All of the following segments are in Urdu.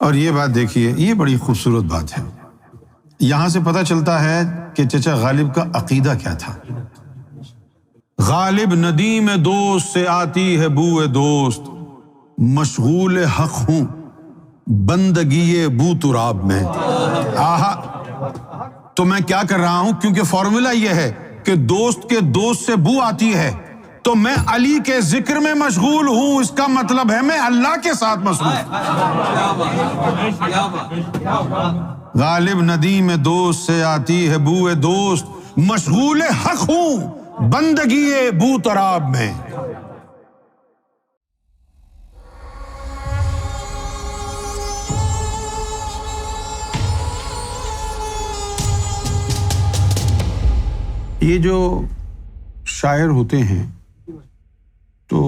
اور یہ بات دیکھیے، یہ بڑی خوبصورت بات ہے۔ یہاں سے پتہ چلتا ہے کہ چچا غالب کا عقیدہ کیا تھا۔ غالب ندیم دوست سے آتی ہے بوئے دوست، مشغول حق ہوں بندگی بو تراب میں۔ آہا، تو میں کیا کر رہا ہوں؟ کیونکہ فارمولا یہ ہے کہ دوست کے دوست سے بو آتی ہے، تو میں علی کے ذکر میں مشغول ہوں، اس کا مطلب ہے میں اللہ کے ساتھ مصروف۔ غالب ندیم دوست سے آتی ہے بوئے دوست، مشغول حق ہوں بندگی بو تراب میں۔ یہ جو شاعر ہوتے ہیں تو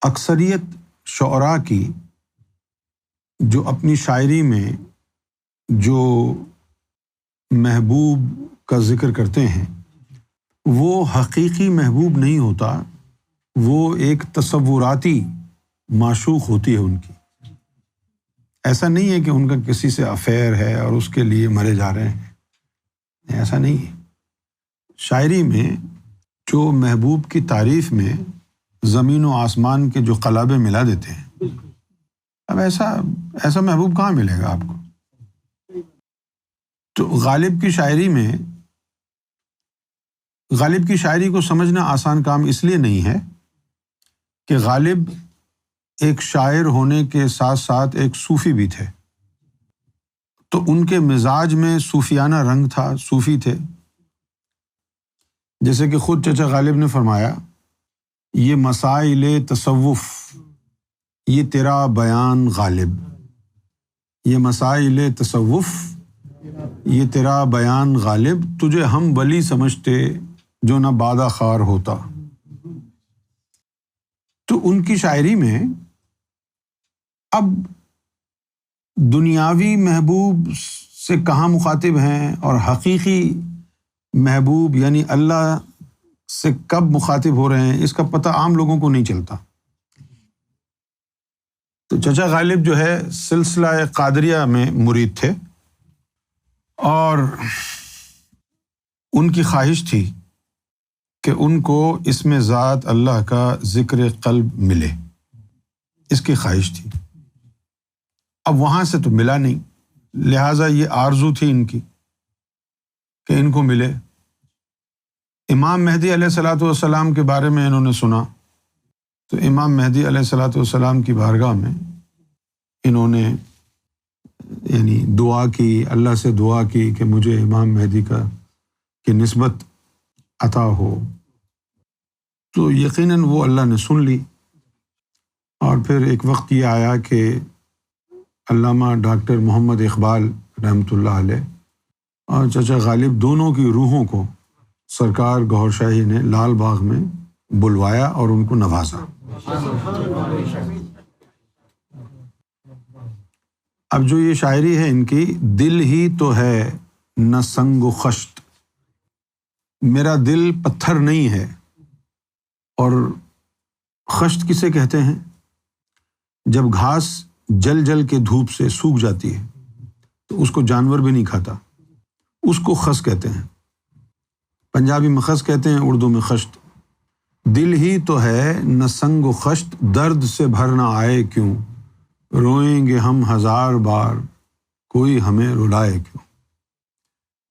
اکثریت شعراء کی جو اپنی شاعری میں جو محبوب کا ذکر کرتے ہیں وہ حقیقی محبوب نہیں ہوتا، وہ ایک تصوراتی معشوق ہوتی ہے ان کی۔ ایسا نہیں ہے کہ ان کا کسی سے افیئر ہے اور اس کے لیے مرے جا رہے ہیں، ایسا نہیں ہے۔ شاعری میں جو محبوب کی تعریف میں زمین و آسمان کے جو قلابے ملا دیتے ہیں، اب ایسا محبوب کہاں ملے گا آپ کو؟ تو غالب کی شاعری کو سمجھنا آسان کام اس لیے نہیں ہے کہ غالب ایک شاعر ہونے کے ساتھ ساتھ ایک صوفی بھی تھے، تو ان کے مزاج میں صوفیانہ رنگ تھا، صوفی تھے۔ جیسے کہ خود چچا غالب نے فرمایا، یہ مسائل تصوف یہ تیرا بیان غالب، یہ مسائل تصوف یہ تیرا بیان غالب، تجھے ہم ولی سمجھتے جو نہ بادہ خار ہوتا۔ تو ان کی شاعری میں اب دنیاوی محبوب سے کہاں مخاطب ہیں اور حقیقی محبوب یعنی اللہ سے کب مخاطب ہو رہے ہیں، اس کا پتہ عام لوگوں کو نہیں چلتا۔ تو چچا غالب جو ہے سلسلہ قادریہ میں مرید تھے، اور ان کی خواہش تھی کہ ان کو اس میں ذات اللہ کا ذکر قلب ملے، اس کی خواہش تھی۔ اب وہاں سے تو ملا نہیں، لہٰذا یہ آرزو تھی ان کی کہ ان کو ملے۔ امام مہدی علیہ الصلوۃ والسلام کے بارے میں انہوں نے سنا، تو امام مہدی علیہ الصلوۃ والسلام کی بارگاہ میں انہوں نے یعنی دعا کی، اللہ سے دعا کی کہ مجھے امام مہدی کی نسبت عطا ہو۔ تو یقیناً وہ اللہ نے سن لی، اور پھر ایک وقت یہ آیا کہ علامہ ڈاکٹر محمد اقبال رحمۃ اللہ علیہ اور چچا غالب دونوں کی روحوں کو سرکار گوھر شاہی نے لال باغ میں بلوایا اور ان کو نوازا۔ اب جو یہ شاعری ہے ان کی، دل ہی تو ہے نہ سنگ و خشت، میرا دل پتھر نہیں ہے۔ اور خشت کسے کہتے ہیں؟ جب گھاس جل جل کے دھوپ سے سوکھ جاتی ہے تو اس کو جانور بھی نہیں کھاتا، اس کو خس کہتے ہیں۔ پنجابی میں خس کہتے ہیں، اردو میں خشت۔ دل ہی تو ہے نہ سنگ و خشت، درد سے بھر نہ آئے کیوں، روئیں گے ہم ہزار بار کوئی ہمیں رلائے کیوں۔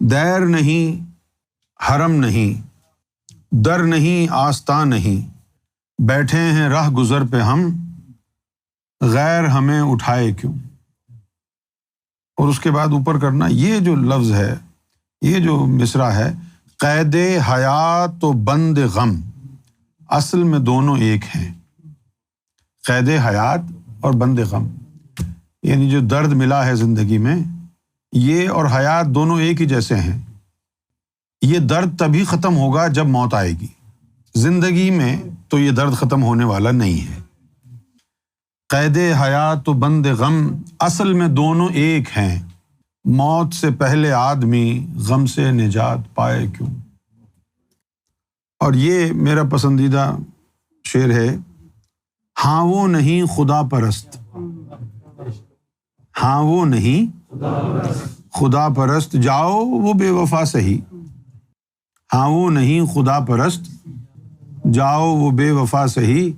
دیر نہیں حرم نہیں، در نہیں آستاں نہیں، بیٹھے ہیں راہ گزر پہ ہم، غیر ہمیں اٹھائے کیوں۔ اور اس کے بعد اوپر کرنا، یہ جو لفظ ہے، یہ جو مصرع ہے، قید حیات و بند غم، اصل میں دونوں ایک ہیں۔ قید حیات اور بند غم، یعنی جو درد ملا ہے زندگی میں، یہ اور حیات دونوں ایک ہی جیسے ہیں۔ یہ درد تبھی ختم ہوگا جب موت آئے گی، زندگی میں تو یہ درد ختم ہونے والا نہیں ہے۔ قید حیات و بند غم، اصل میں دونوں ایک ہیں، موت سے پہلے آدمی غم سے نجات پائے کیوں۔ اور یہ میرا پسندیدہ شعر ہے، ہاں وہ نہیں خدا پرست، ہاں وہ نہیں خدا پرست، جاؤ وہ بے وفا سہی۔ ہاں وہ نہیں خدا پرست، جاؤ وہ بے وفا سہی،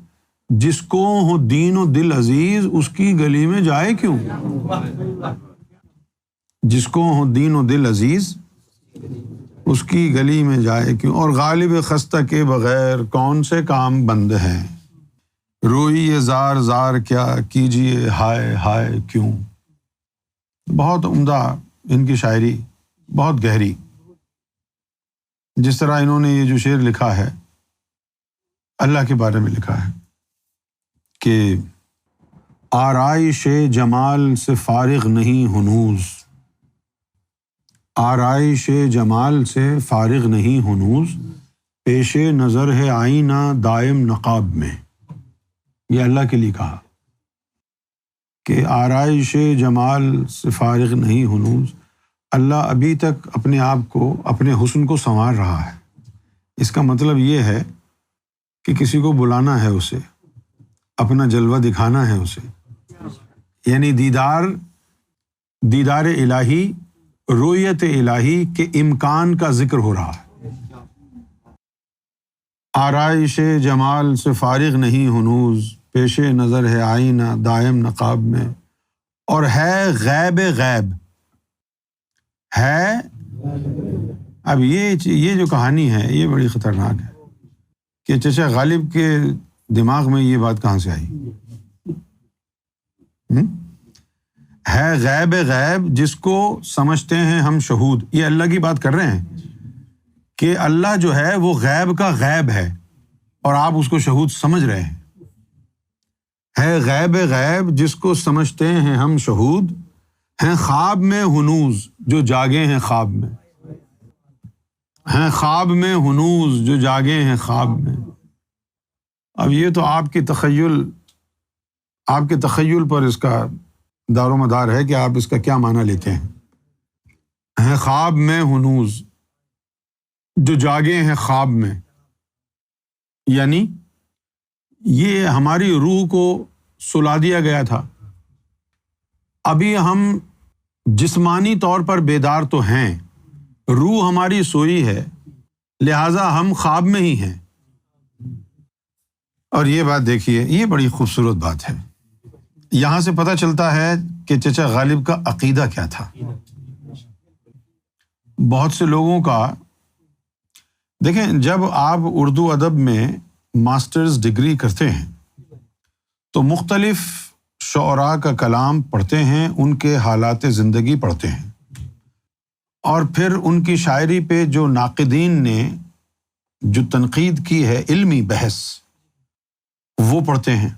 جس کو ہو دین و دل عزیز اس کی گلی میں جائے کیوں؟ جس کو ہو دین و دل عزیز اس کی گلی میں جائے کیوں؟ اور غالب خستہ کے بغیر کون سے کام بند ہیں، روئیے زار زار کیا کیجیے ہائے ہائے کیوں۔ بہت عمدہ ان کی شاعری، بہت گہری۔ جس طرح انہوں نے یہ جو شعر لکھا ہے اللہ کے بارے میں لکھا ہے کہ آرائش جمال سے فارغ نہیں ہنوز، آرائش جمال سے فارغ نہیں ہنوز، پیش نظر ہے آئینہ دائم نقاب میں۔ یہ اللہ کے لیے کہا کہ آرائش جمال سے فارغ نہیں ہنوز، اللہ ابھی تک اپنے آپ کو، اپنے حسن کو سنوار رہا ہے۔ اس کا مطلب یہ ہے کہ کسی کو بلانا ہے اسے، اپنا جلوہ دکھانا ہے اسے، یعنی دیدار الہی، رؤیت الہی کے امکان کا ذکر ہو رہا ہے۔ آرائش جمال سے فارغ نہیں ہنوز، پیش نظر ہے آئینہ دائم نقاب میں، اور ہے غیب غیب ہے۔ اب یہ جو کہانی ہے یہ بڑی خطرناک ہے کہ چچا غالب کے دماغ میں یہ بات کہاں سے آئی؟ ہے غیب غیب جس کو سمجھتے ہیں ہم شہود۔ یہ اللہ کی بات کر رہے ہیں کہ اللہ جو ہے وہ غیب کا غیب ہے اور آپ اس کو شہود سمجھ رہے ہیں۔ ہے غیب غیب جس کو سمجھتے ہیں ہم شہود، ہیں خواب میں ہنوز جو جاگے ہیں خواب میں، ہیں خواب میں ہنوز جو جاگے ہیں خواب میں۔ اب یہ تو آپ کے تخیل پر اس کا دار و مدار ہے کہ آپ اس کا کیا معنی لیتے ہیں۔ ہیں خواب میں ہنوز جو جاگے ہیں خواب میں، یعنی یہ ہماری روح کو سلا دیا گیا تھا، ابھی ہم جسمانی طور پر بیدار تو ہیں، روح ہماری سوئی ہے، لہٰذا ہم خواب میں ہی ہیں۔ اور یہ بات دیکھیے، یہ بڑی خوبصورت بات ہے۔ یہاں سے پتہ چلتا ہے کہ چچا غالب کا عقیدہ کیا تھا۔ بہت سے لوگوں کا، دیکھیں جب آپ اردو ادب میں ماسٹرز ڈگری کرتے ہیں تو مختلف شعراء کا کلام پڑھتے ہیں، ان کے حالات زندگی پڑھتے ہیں، اور پھر ان کی شاعری پہ جو ناقدین نے جو تنقید کی ہے، علمی بحث، وہ پڑھتے ہیں۔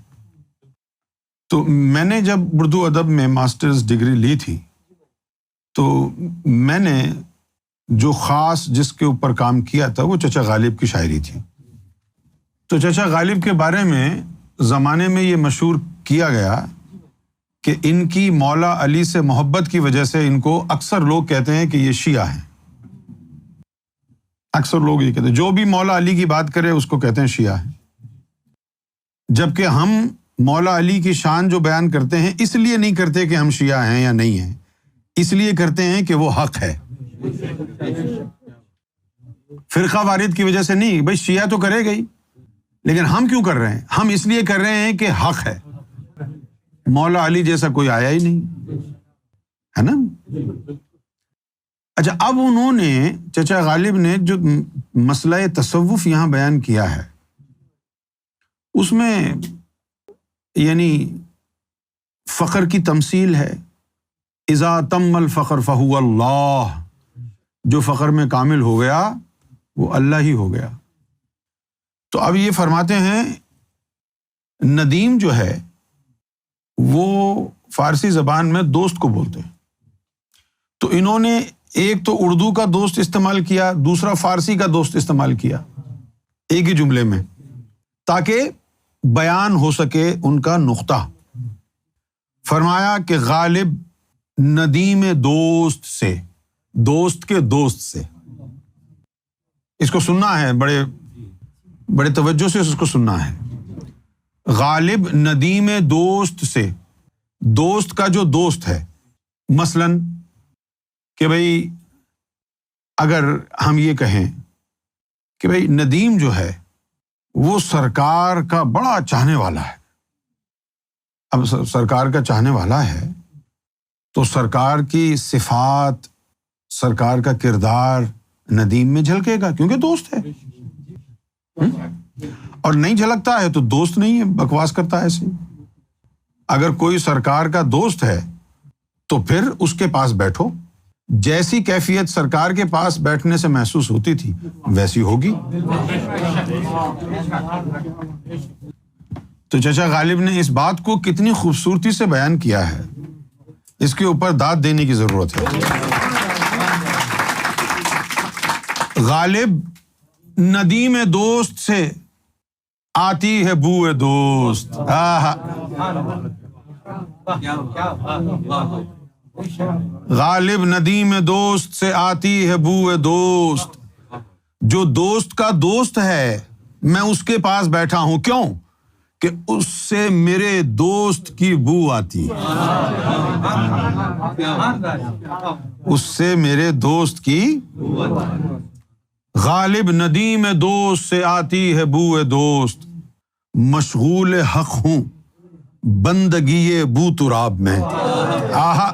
تو میں نے جب اردو ادب میں ماسٹرز ڈگری لی تھی تو میں نے جو خاص جس کے اوپر کام کیا تھا وہ چچا غالب کی شاعری تھی۔ تو چچا غالب کے بارے میں زمانے میں یہ مشہور کیا گیا کہ ان کی مولا علی سے محبت کی وجہ سے ان کو اکثر لوگ کہتے ہیں کہ یہ شیعہ ہیں۔ اکثر لوگ یہ کہتے ہیں، جو بھی مولا علی کی بات کرے اس کو کہتے ہیں شیعہ ہیں، جبکہ ہم مولا علی کی شان جو بیان کرتے ہیں اس لیے نہیں کرتے کہ ہم شیعہ ہیں یا نہیں ہیں، اس لیے کرتے ہیں کہ وہ حق ہے، فرقہ وارث کی وجہ سے نہیں۔ بھائی شیعہ تو کرے گئی، لیکن ہم کیوں کر رہے ہیں؟ ہم اس لیے کر رہے ہیں کہ حق ہے، مولا علی جیسا کوئی آیا ہی نہیں ہے نا۔ اچھا، اب انہوں نے، چچا غالب نے جو مسئلہ تصوف یہاں بیان کیا ہے اس میں یعنی فقر کی تمثیل ہے۔ اذا تم الفقر فہو اللہ، جو فقر میں کامل ہو گیا وہ اللہ ہی ہو گیا۔ تو اب یہ فرماتے ہیں ندیم جو ہے وہ فارسی زبان میں دوست کو بولتے ہیں، تو انہوں نے ایک تو اردو کا دوست استعمال کیا، دوسرا فارسی کا دوست استعمال کیا ایک ہی جملے میں، تاکہ بیان ہو سکے ان کا نقطہ۔ فرمایا کہ غالب ندیم دوست سے، دوست کے دوست سے، اس کو سننا ہے، بڑے توجہ سے اس کو سننا ہے۔ غالب ندیم دوست سے، دوست کا جو دوست ہے مثلاً کہ بھائی اگر ہم یہ کہیں کہ بھائی ندیم جو ہے وہ سرکار کا بڑا چاہنے والا ہے، اب سرکار کا چاہنے والا ہے تو سرکار کی صفات، سرکار کا کردار ندیم میں جھلکے گا کیونکہ دوست ہے، اور نہیں جھلکتا ہے تو دوست نہیں ہے، بکواس کرتا ہے ایسے۔ اگر کوئی سرکار کا دوست ہے تو پھر اس کے پاس بیٹھو، جیسی کیفیت سرکار کے پاس بیٹھنے سے محسوس ہوتی تھی ویسی ہوگی۔ تو چچا غالب نے اس بات کو کتنی خوبصورتی سے بیان کیا ہے، اس کے اوپر داد دینے کی ضرورت ہے۔ غالب ندیم دوست سے آتی ہے بوئے دوست۔ غالب ندیم دوست سے آتی ہے بوئے دوست، جو دوست کا دوست ہے میں اس کے پاس بیٹھا ہوں، کیوں کہ اس سے میرے دوست کی بو آتی ہے، اس سے میرے دوست کی۔ غالب ندیم دوست سے آتی ہے بوئے دوست، مشغول حق ہوں بندگی بو تراب میں۔ آہا،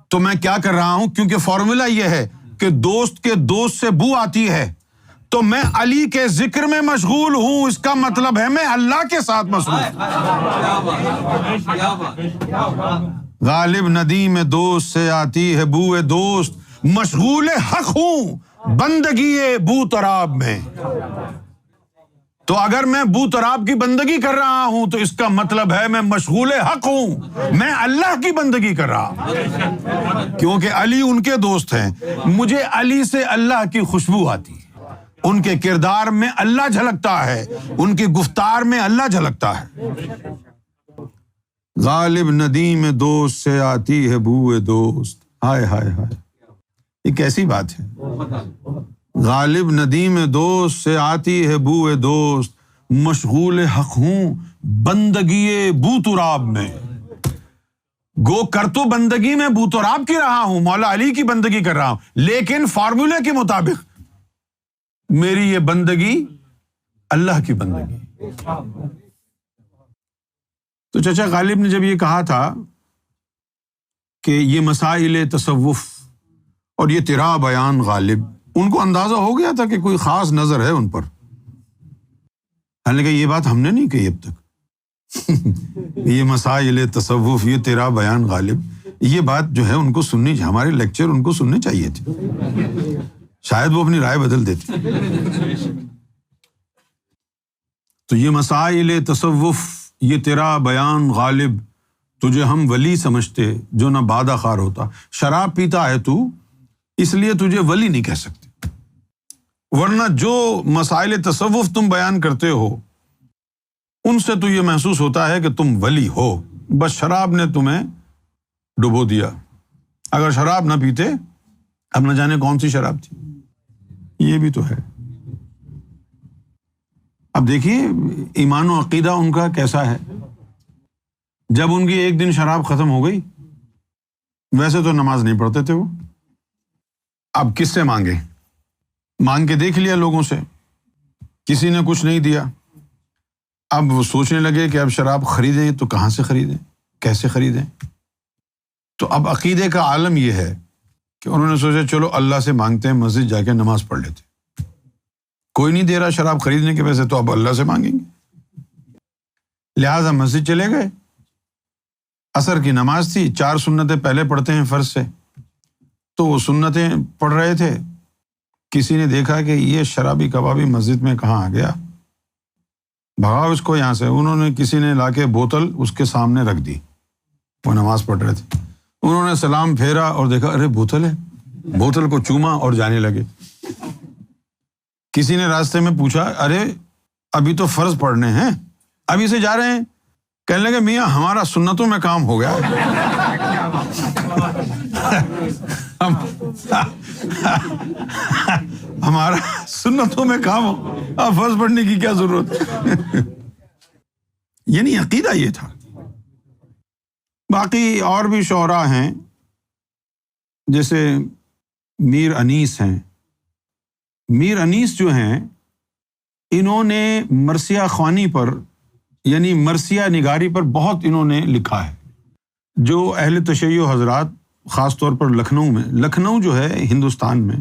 تو میں کیا کر رہا ہوں، کیونکہ فارمولا یہ ہے کہ دوست کے دوست سے بو آتی ہے تو میں علی کے ذکر میں مشغول ہوں، اس کا مطلب ہے میں اللہ کے ساتھ مشغول۔ غالب ندیم دوست سے آتی ہے بوئے دوست، مشغول حق ہوں بندگی بو تراب میں۔ تو اگر میں بو تراب کی بندگی کر رہا ہوں تو اس کا مطلب ہے میں مشغول حق ہوں، میں اللہ کی بندگی کر رہا ہوں، کیونکہ علی ان کے دوست ہیں، مجھے علی سے اللہ کی خوشبو آتی ہے، ان کے کردار میں اللہ جھلکتا ہے، ان کی گفتار میں اللہ جھلکتا ہے۔ غالب ندیم دوست سے آتی ہے بوئے دوست، ہائے ہائے ہائے، یہ کیسی بات ہے۔ غالب ندیم دوست سے آتی ہے بوئے دوست، مشغول حق ہوں بندگی بو تراب میں۔ گو کر تو بندگی میں بو تراب کی رہا ہوں، مولا علی کی بندگی کر رہا ہوں، لیکن فارمولے کے مطابق میری یہ بندگی اللہ کی بندگی۔ تو چچا غالب نے جب یہ کہا تھا کہ یہ مسائل تصوف اور یہ تیرا بیان غالب، ان کو اندازہ ہو گیا تھا کہ کوئی خاص نظر ہے ان پر، حالانکہ یہ بات ہم نے نہیں کہی اب تک۔ یہ مسائل تصوف، یہ تیرا بیان غالب، یہ بات جو ہے ان کو سننی، ہمارے لیکچر ان کو سننے چاہیے تھے، شاید وہ اپنی رائے بدل دیتے۔ تو یہ مسائل تصوف، یہ تیرا بیان غالب، تجھے ہم ولی سمجھتے جو نہ بادہ خار ہوتا۔ شراب پیتا ہے تو اس لیے تجھے ولی نہیں کہہ سکتے، ورنہ جو مسائل تصوف تم بیان کرتے ہو ان سے تو یہ محسوس ہوتا ہے کہ تم ولی ہو، بس شراب نے تمہیں ڈبو دیا۔ اگر شراب نہ پیتے اب نہ جانے کون سی شراب تھی، یہ بھی تو ہے۔ اب دیکھیے ایمان و عقیدہ ان کا کیسا ہے، جب ان کی ایک دن شراب ختم ہو گئی، ویسے تو نماز نہیں پڑھتے تھے وہ، اب کس سے مانگے؟ مانگ کے دیکھ لیا لوگوں سے، کسی نے کچھ نہیں دیا، اب وہ سوچنے لگے کہ اب شراب خریدیں تو کہاں سے خریدیں، کیسے خریدیں؟ تو اب عقیدے کا عالم یہ ہے کہ انہوں نے سوچا چلو اللہ سے مانگتے ہیں، مسجد جا کے نماز پڑھ لیتے، کوئی نہیں دے رہا شراب خریدنے کے پیسے تو اب اللہ سے مانگیں گے، لہٰذا مسجد چلے گئے۔ عصر کی نماز تھی، 4 سنتیں پہلے پڑھتے ہیں فرض سے، تو وہ سنتیں پڑھ رہے تھے، کسی نے دیکھا کہ یہ شرابی کبابی مسجد میں کہاں آ گیا، بھگاؤ اس کو یہاں سے۔ انہوں نے کسی نے لا کے بوتل اس کے سامنے رکھ دی، وہ نماز پڑھ رہے تھے، انہوں نے سلام پھیرا اور دیکھا ارے بوتل ہے، بوتل کو چوما اور جانے لگے۔ کسی نے راستے میں پوچھا ارے ابھی تو فرض پڑھنے ہیں، ابھی سے جا رہے ہیں؟ کہنے لگے میاں ہمارا سنتوں میں کام ہو گیا، ہمارا سنتوں میں کام ہو، اب فرض پڑھنے کی کیا ضرورت؟ یعنی عقیدہ یہ تھا۔ باقی اور بھی شعراء ہیں جیسے میر انیس ہیں. میر انیس جو ہیں انہوں نے مرثیہ خوانی پر یعنی مرثیہ نگاری پر بہت انہوں نے لکھا ہے. جو اہل تشیع حضرات خاص طور پر لکھنؤ جو ہے ہندوستان میں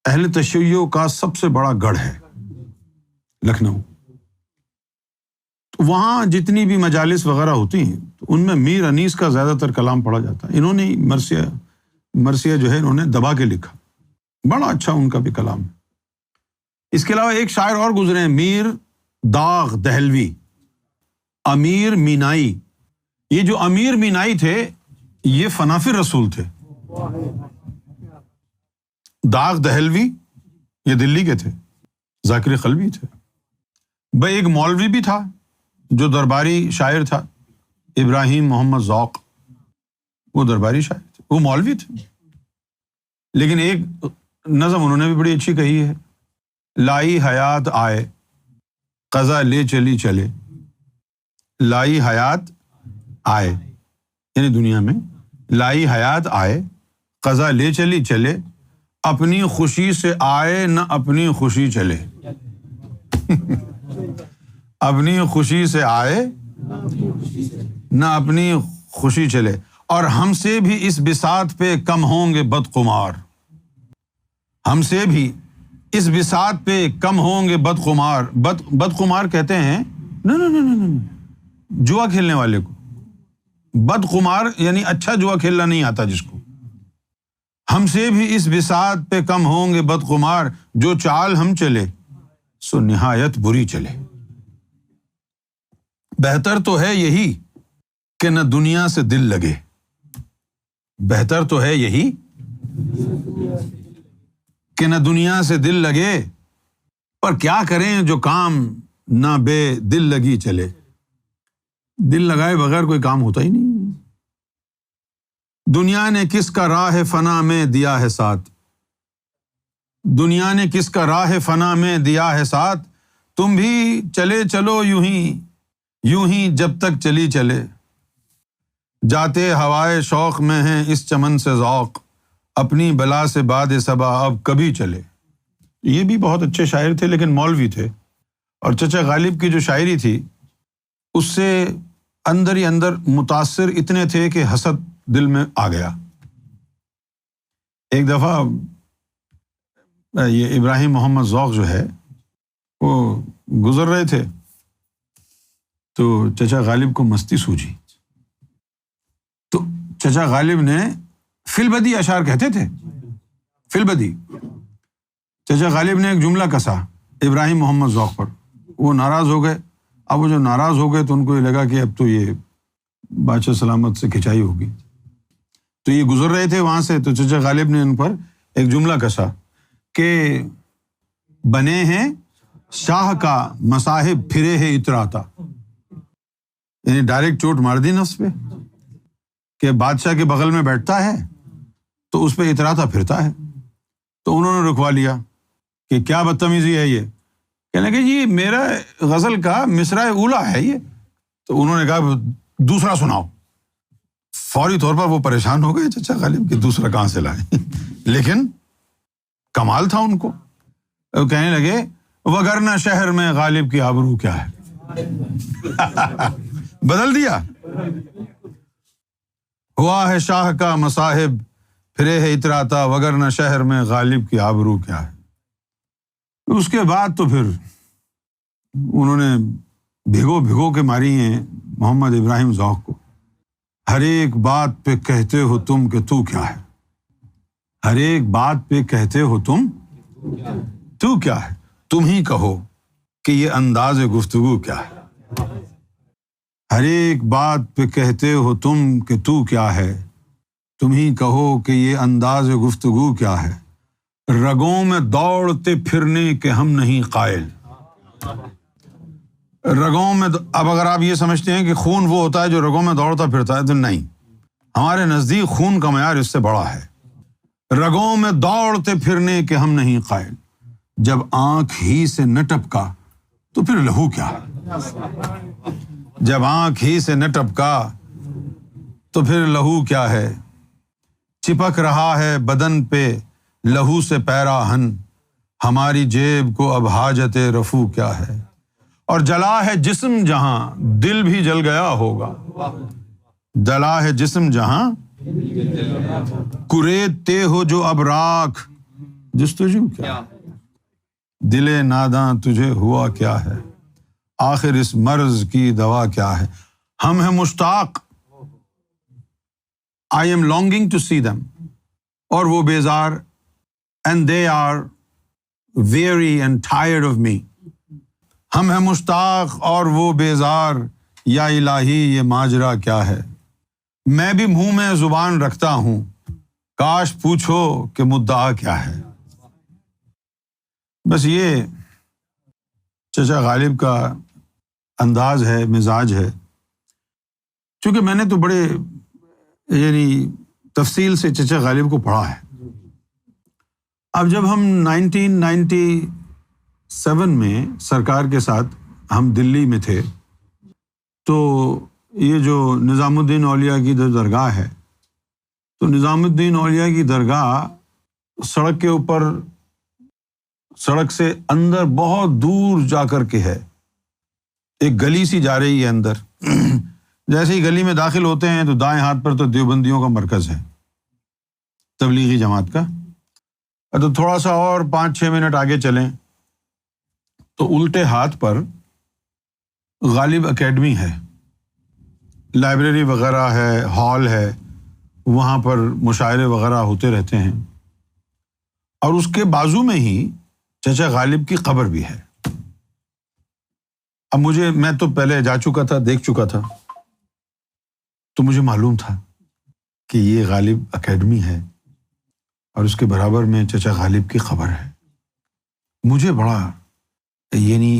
اہل تشیع کا سب سے بڑا گڑھ ہے لکھنؤ. وہاں جتنی بھی مجالس وغیرہ ہوتی ہیں ان میں میر انیس کا زیادہ تر کلام پڑھا جاتا ہے. انہوں نے مرثیہ جو ہے انہوں نے دبا کے لکھا. بڑا اچھا ان کا بھی کلام ہے. اس کے علاوہ ایک شاعر اور گزرے ہیں میر داغ دہلوی، امیر مینائی. یہ جو امیر مینائی تھے یہ فنافر رسول تھے. داغ دہلوی یہ دلی کے تھے، ذاکر قلبی تھے. بھائی ایک مولوی بھی تھا جو درباری شاعر تھا، ابراہیم محمد ذوق. وہ درباری شاعر تھے، وہ مولوی تھے. لیکن ایک نظم انہوں نے بھی بڑی اچھی کہی ہے، لائی حیات آئے قضا لے چلی چلے. لائی حیات آئے یعنی دنیا میں لائی حیات آئے قضا لے چلی چلے، اپنی خوشی سے آئے نہ اپنی خوشی چلے. اپنی خوشی سے آئے نہ اپنی خوشی چلے. اور ہم سے بھی اس بساط پہ کم ہوں گے بدقمار. ہم سے بھی اس بساط پہ کم ہوں گے بدقمار. بدقمار کہتے ہیں نہیں جوا کھیلنے والے کو. بدقمار یعنی اچھا جوا کھیلنا نہیں آتا جس کو. ہم سے بھی اس بساط پہ کم ہوں گے بدقمار، جو چال ہم چلے سو نہایت بری چلے. بہتر تو ہے یہی کہ نہ دنیا سے دل لگے. بہتر تو ہے یہی کہ نہ دنیا سے دل لگے، پر کیا کریں جو کام نہ بے دل لگی چلے. دل لگائے بغیر کوئی کام ہوتا ہی نہیں. دنیا نے کس کا راہ فنا میں دیا ہے ساتھ. دنیا نے کس کا راہ فنا میں دیا ہے ساتھ. تم بھی چلے چلو یوں ہی جب تک چلی چلے. جاتے ہوائے شوق میں ہیں اس چمن سے ذوق، اپنی بلا سے باد صبا اب کبھی چلے. یہ بھی بہت اچھے شاعر تھے لیکن مولوی تھے. اور چچا غالب کی جو شاعری تھی اس سے اندر ہی اندر متاثر اتنے تھے کہ حسد دل میں آ گیا. ایک دفعہ یہ ابراہیم محمد ذوق جو ہے وہ گزر رہے تھے تو چچا غالب کو مستی سوجھی. تو چچا غالب نے فی البدی اشعار کہتے تھے. فی البدی چچا غالب نے ایک جملہ کسا ابراہیم محمد ذوق پر. وہ ناراض ہو گئے. اب وہ جو ناراض ہو گئے تو ان کو یہ لگا کہ اب تو یہ بادشاہ سلامت سے کھچائی ہوگی. تو یہ گزر رہے تھے وہاں سے تو چچا غالب نے ان پر ایک جملہ کسا کہ بنے ہیں شاہ کا مصاحب پھرے ہے اتراتا. یعنی ڈائریکٹ چوٹ مار دی نفس پہ کہ بادشاہ کے بغل میں بیٹھتا ہے تو اس پہ اتراتا پھرتا ہے. تو انہوں نے رکوا لیا کہ کیا بدتمیزی ہے یہ. کہنے لگے جی میرا غزل کا مصرع اولا ہے یہ. تو انہوں نے کہا دوسرا سناؤ. فوری طور پر وہ پریشان ہو گئے چچا غالب کہ دوسرا کہاں سے لائیں. لیکن کمال تھا ان کو. کہنے لگے وگرنہ شہر میں غالب کی آبرو کیا ہے. بدل دیا. ہوا ہے شاہ کا مصاحب پھرے ہے اتراتا، وگرنہ شہر میں غالب کی آبرو کیا ہے. اس کے بعد تو پھر انہوں نے بھگو کے ماری ہیں محمد ابراہیم ذوق کو. ہر ایک بات پہ کہتے ہو تم کہ تو کیا ہے. ہر ایک بات پہ کہتے ہو تم تو کیا ہے. تم ہی کہو کہ یہ انداز گفتگو کیا ہے. ہر ایک بات پہ کہتے ہو تم کہ تو کیا ہے. تم ہی کہو کہ یہ انداز گفتگو کیا ہے. رگوں میں دوڑتے پھرنے کے ہم نہیں قائل. رگوں میں اب اگر آپ یہ سمجھتے ہیں کہ خون وہ ہوتا ہے جو رگوں میں دوڑتا پھرتا ہے تو نہیں. ہمارے نزدیک خون کا معیار اس سے بڑا ہے. رگوں میں دوڑتے پھرنے کے ہم نہیں قائل. جب آنکھ ہی سے نہ ٹپکا تو پھر لہو کیا. جب آنکھ ہی سے نہ ٹپکا تو پھر لہو کیا ہے. چپک رہا ہے بدن پہ لہو سے پیراہن، ہماری جیب کو اب حاجت رفو کیا ہے، اور جلا ہے جسم جہاں دل بھی جل گیا ہوگا، جلا ہے جسم جہاں کریدتے ہو جو اب راکھ، جستجو کیا دل ناداں تجھے ہوا کیا ہے، آخر اس مرض کی دوا کیا ہے، ہم ہیں مشتاق، I am longing to see them، اور وہ بیزار and they are weary and tired of me، ہم ہیں مشتاق اور وہ بیزار، یا الہی یہ ماجرا کیا ہے، میں بھی منہ میں زبان رکھتا ہوں، کاش پوچھو کہ مدعا کیا ہے۔ بس یہ چچا غالب کا انداز ہے، مزاج ہے۔ چونکہ میں نے تو بڑے تفصیل سے چچا غالب کو پڑھا ہے۔ اب جب ہم 1997 میں سرکار کے ساتھ ہم دلی میں تھے، تو یہ جو نظام الدین اولیاء کی درگاہ ہے، تو نظام الدین اولیاء کی درگاہ سڑک کے اوپر، سڑک سے اندر بہت دور جا کر کے ہے، ایک گلی سی جا رہی ہے اندر۔ جیسے ہی گلی میں داخل ہوتے ہیں تو دائیں ہاتھ پر تو دیوبندیوں کا مرکز ہے، تبلیغی جماعت کا۔ تو تھوڑا سا اور 5-6 منٹ آگے چلیں تو الٹے ہاتھ پر غالب اکیڈمی ہے، لائبریری وغیرہ ہے، ہال ہے، وہاں پر مشاعرے وغیرہ ہوتے رہتے ہیں، اور اس کے بازو میں ہی چچا غالب کی قبر بھی ہے۔ اب میں تو پہلے جا چکا تھا، دیکھ چکا تھا، تو مجھے معلوم تھا کہ یہ غالب اکیڈمی ہے اور اس کے برابر میں چچا غالب کی قبر ہے۔ مجھے بڑا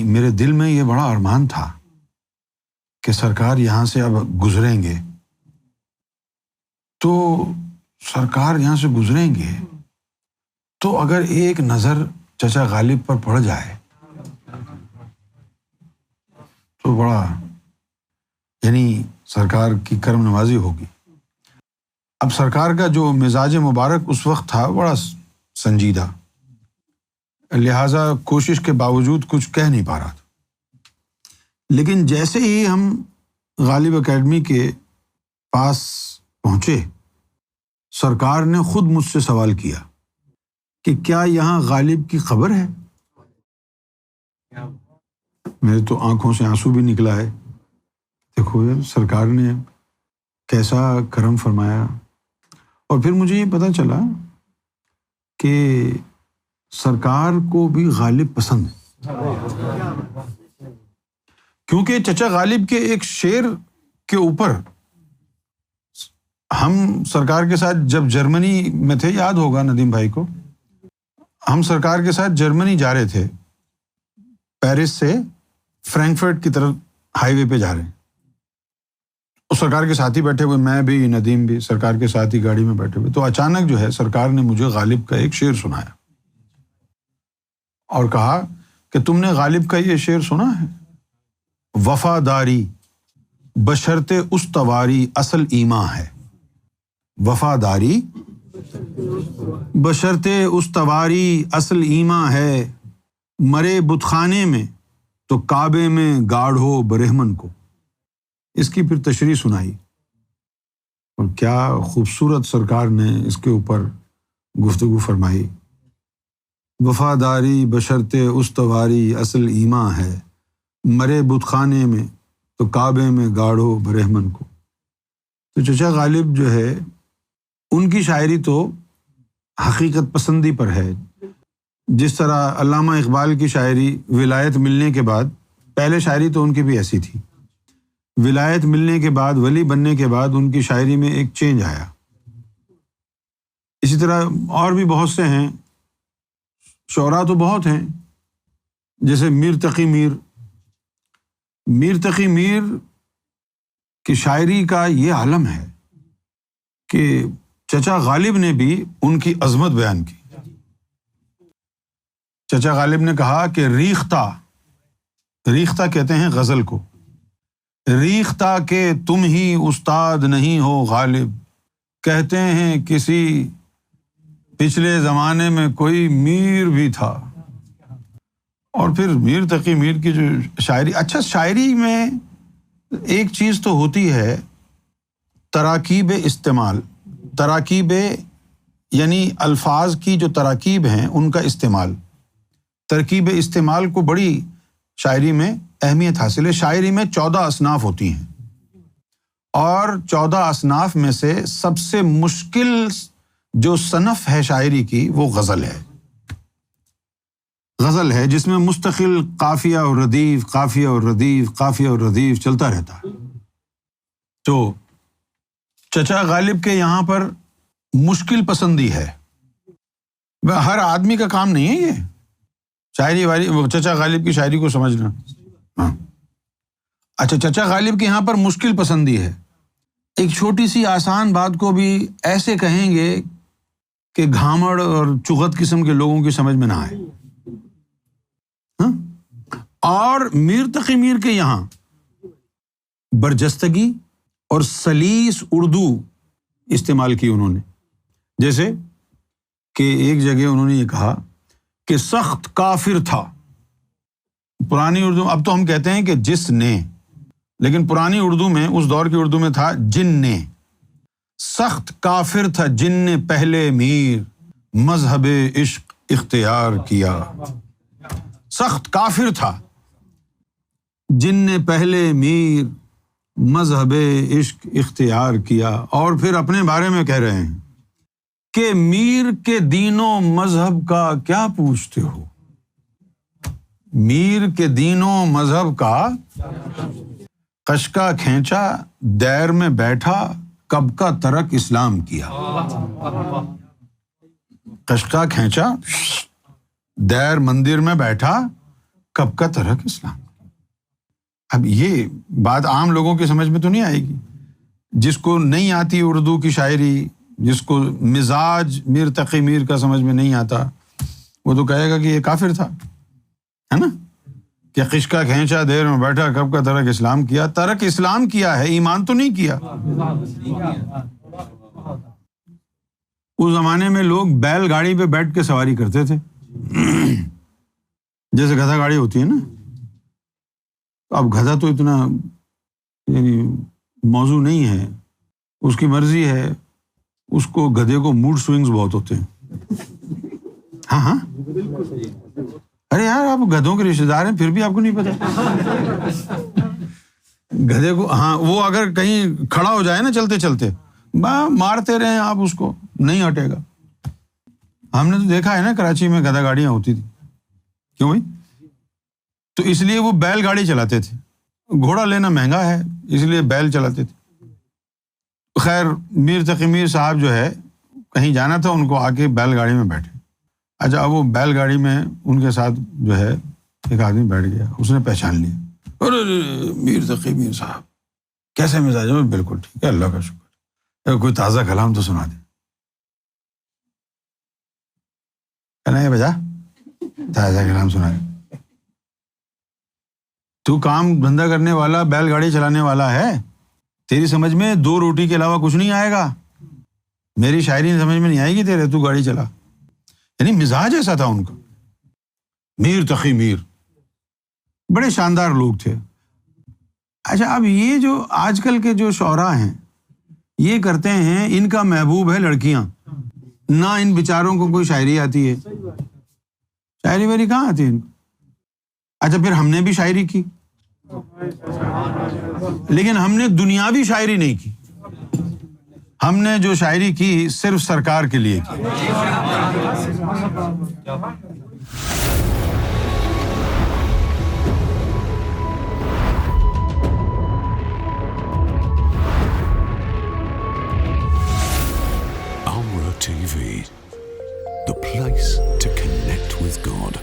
میرے دل میں یہ بڑا ارمان تھا کہ سرکار یہاں سے اب گزریں گے، تو سرکار یہاں سے گزریں گے تو اگر ایک نظر چچا غالب پر پڑ جائے تو بڑا سرکار کی کرم نوازی ہوگی۔ اب سرکار کا جو مزاج مبارک اس وقت تھا بڑا سنجیدہ، لہٰذا کوشش کے باوجود کچھ کہہ نہیں پا رہا تھا۔ لیکن جیسے ہی ہم غالب اکیڈمی کے پاس پہنچے، سرکار نے خود مجھ سے سوال کیا کہ کیا یہاں غالب کی قبر ہے؟ میرے تو آنکھوں سے آنسو بھی نکلا ہے۔ دیکھو یار، سرکار نے کیسا کرم فرمایا۔ اور پھر مجھے یہ پتہ چلا کہ سرکار کو بھی غالب پسند ہے، کیونکہ چچا غالب کے ایک شعر کے اوپر ہم سرکار کے ساتھ جب جرمنی میں تھے، یاد ہوگا ندیم بھائی کو، ہم سرکار کے ساتھ جرمنی جا رہے تھے، پیرس سے فرینکفرٹ کی طرف ہائی وے پہ جا رہے ہیں، اور سرکار کے ساتھ ہی بیٹھے ہوئے، میں بھی، ندیم بھی سرکار کے ساتھ ہی گاڑی میں بیٹھے ہوئے، تو اچانک جو ہے سرکار نے مجھے غالب کا ایک شعر سنایا اور کہا کہ تم نے غالب کا یہ شعر سنا ہے؟ وفاداری بشرط استواری اصل ایمان ہے، وفاداری بشرط استواری اصل ایمان ہے، مرے بت خانے میں تو کعبے میں گاڑھو برہمن کو۔ اس کی پھر تشریح سنائی، اور کیا خوبصورت سرکار نے اس کے اوپر گفتگو فرمائی۔ وفاداری بشرط استواری اصل ایمان ہے، مرے بت خانے میں تو کعبے میں گاڑھو برہمن کو۔ تو چچا غالب جو ہے، ان کی شاعری تو حقیقت پسندی پر ہے۔ جس طرح علامہ اقبال کی شاعری ولایت ملنے کے بعد، پہلے شاعری تو ان کی بھی ایسی تھی، ولایت ملنے کے بعد، ولی بننے کے بعد ان کی شاعری میں ایک چینج آیا۔ اسی طرح اور بھی بہت سے ہیں، شعراء تو بہت ہیں، جیسے میر تقی میر کی شاعری کا یہ عالم ہے کہ چچا غالب نے بھی ان کی عظمت بیان کی۔ چچا غالب نے کہا کہ ریختہ کہتے ہیں غزل کو، ریختہ کہ تم ہی استاد نہیں ہو غالب، کہتے ہیں کسی پچھلے زمانے میں کوئی میر بھی تھا. اور پھر میر تقی میر کی جو شاعری، اچھا شاعری میں ایک چیز تو ہوتی ہے تراکیب استعمال. تراکیب یعنی الفاظ کی جو تراکیب ہیں ان کا استعمال. ترکیب استعمال کو بڑی شاعری میں اہمیت حاصل ہے. شاعری میں 14 اصناف ہوتی ہیں اور 14 اصناف میں سے سب سے مشکل جو صنف ہے شاعری کی وہ غزل ہے. غزل ہے جس میں مستقل قافیہ اور ردیف، قافیہ اور ردیف، قافیہ اور ردیف چلتا رہتا ہے. تو چچا غالب کے یہاں پر مشکل پسندی ہے. ہر آدمی کا کام نہیں ہے یہ شاعری والی چچا غالب کی شاعری کو سمجھنا. ہاں اچھا، چچا غالب کے یہاں پر مشکل پسندی ہے. ایک چھوٹی سی آسان بات کو بھی ایسے کہیں گے کہ گھامڑ اور چغت قسم کے لوگوں کی سمجھ میں نہ آئے. اور میر تقی میر کے یہاں برجستگی اور سلیس اردو استعمال کی انہوں نے. جیسے کہ ایک جگہ انہوں نے یہ کہا کہ سخت کافر تھا. پرانی اردو، اب تو ہم کہتے ہیں کہ جس نے، لیکن پرانی اردو میں، اس دور کی اردو میں تھا جن نے. سخت کافر تھا جن نے پہلے میر مذہب عشق اختیار کیا. سخت کافر تھا جن نے پہلے میر مذہب عشق اختیار کیا. اور پھر اپنے بارے میں کہہ رہے ہیں کہ میر کے دین و مذہب کا کیا پوچھتے ہو. میر کے دین و مذہب کا قشقہ کھینچا دیر میں بیٹھا کب کا ترک اسلام کیا. قشقہ کھینچا دیر مندر میں بیٹھا کب کا ترک اسلام. اب یہ بات عام لوگوں کی سمجھ میں تو نہیں آئے گی. جس کو نہیں آتی اردو کی شاعری، جس کو مزاج میر تقی میر کا سمجھ میں نہیں آتا، وہ تو کہے گا کہ یہ کافر تھا، ہے نا، کہ قشقہ کھینچا دیر میں بیٹھا کب کا ترک اسلام کیا. ترک اسلام کیا ہے، ایمان تو نہیں کیا. اس زمانے میں لوگ بیل گاڑی پہ بیٹھ کے سواری کرتے تھے، جیسے گدھا گاڑی ہوتی ہے نا. اب گدھا تو اتنا یعنی موضوع نہیں ہے، اس کی مرضی ہے. اس کو گدھے کو موڈ سوئنگز بہت ہوتے ہیں. ہاں ارے یار آپ گدھوں کے رشتے دار ہیں پھر بھی آپ کو نہیں پتا. گدھے کو، ہاں وہ اگر کہیں کھڑا ہو جائے نا چلتے چلتے، مارتے رہیں آپ اس کو، نہیں ہٹے گا. ہم نے تو دیکھا ہے نا کراچی میں گدھا گاڑیاں ہوتی تھی. کیوں بھائی؟ تو اس لیے وہ بیل گاڑی چلاتے تھے. گھوڑا لینا مہنگا ہے اس لیے بیل چلاتے تھے. خیر میر تقی میر صاحب جو ہے کہیں جانا تھا، ان کو آ کے بیل گاڑی میں بیٹھے. اچھا اب وہ بیل گاڑی میں ان کے ساتھ جو ہے ایک آدمی بیٹھ گیا. اس نے پہچان لیا، ارے میر تقی میر صاحب کیسے مزاج ہے؟ بالکل ٹھیک ہے، اللہ کا شکر. کوئی تازہ کلام تو سنا دے. کہنا ہے بجا تازہ کلام سنا دے. تو کام دھندا کرنے والا، بیل گاڑی چلانے والا ہے، تیری سمجھ میں 2 روٹی کے علاوہ کچھ نہیں آئے گا. میری شاعری سمجھ میں نہیں آئے گی تیرے، تو گاڑی چلا. یعنی مزاج ایسا تھا ان کا. میر تقی میر بڑے شاندار لوگ تھے. اچھا اب یہ جو آج کل کے جو شعراء ہیں یہ کرتے ہیں، ان کا محبوب ہے لڑکیاں، نہ ان بیچاروں کو کوئی شاعری آتی ہے. شاعری واعری کہاں آتی ہے ان کو؟ اچھا پھر ہم نے بھی شاعری کی، لیکن ہم نے دنیاوی شاعری نہیں کی. ہم نے جو شاعری کی صرف سرکار کے لیے کی. Amra TV, the place to connect with God.